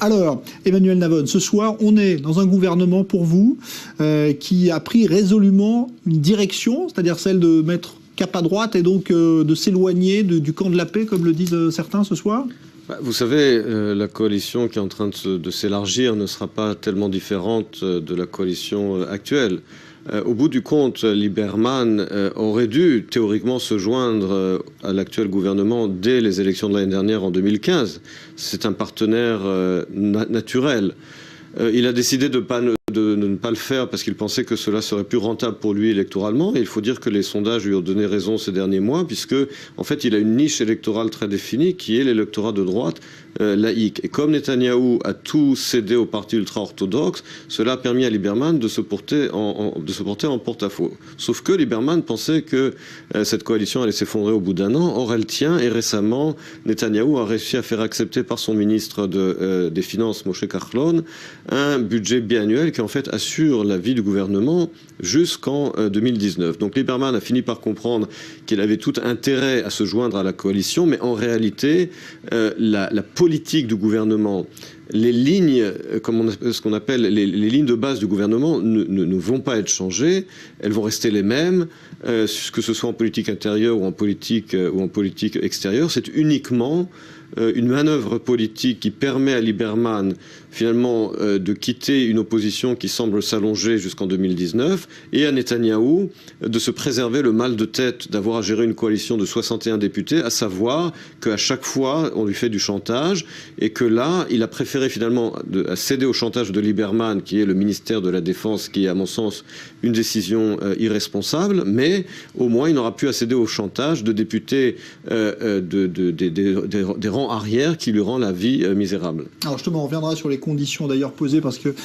Alors, Emmanuel Navon, ce soir, on est dans un gouvernement pour vous qui a pris résolument une direction, c'est-à-dire celle de mettre cap à droite et donc de s'éloigner du camp de la paix, comme le disent certains ce soir. Vous savez, la coalition qui est en train de s'élargir ne sera pas tellement différente de la coalition actuelle. Au bout du compte, Lieberman aurait dû théoriquement se joindre à l'actuel gouvernement dès les élections de l'année dernière en 2015. C'est un partenaire naturel. Il a décidé de ne pas le faire parce qu'il pensait que cela serait plus rentable pour lui électoralement. Et il faut dire que les sondages lui ont donné raison ces derniers mois, puisque en fait il a une niche électorale très définie qui est l'électorat de droite laïque. Et comme Netanyahou a tout cédé au parti ultra-orthodoxe, cela a permis à Lieberman de se porter en porte-à-faux. Sauf que Lieberman pensait que cette coalition allait s'effondrer au bout d'un an. Or elle tient, et récemment Netanyahou a réussi à faire accepter par son ministre des Finances, Moshe Kachlon, un budget biannuel qui en fait assure la vie du gouvernement jusqu'en 2019. Donc Lieberman a fini par comprendre qu'il avait tout intérêt à se joindre à la coalition, mais en réalité, la politique du gouvernement, les lignes, ce qu'on appelle les lignes de base du gouvernement ne vont pas être changées, elles vont rester les mêmes, que ce soit en politique intérieure ou en politique extérieure. C'est uniquement une manœuvre politique qui permet à Lieberman finalement de quitter une opposition qui semble s'allonger jusqu'en 2019 et à Netanyahou de se préserver le mal de tête d'avoir à gérer une coalition de 61 députés, à savoir qu'à chaque fois on lui fait du chantage et que là il a préféré finalement céder au chantage de Lieberman qui est le ministère de la Défense, qui est à mon sens une décision irresponsable, mais au moins il n'aura plus à céder au chantage de députés des rangs arrière qui lui rend la vie misérable. Alors justement, on reviendra sur les conditions d'ailleurs posées parce que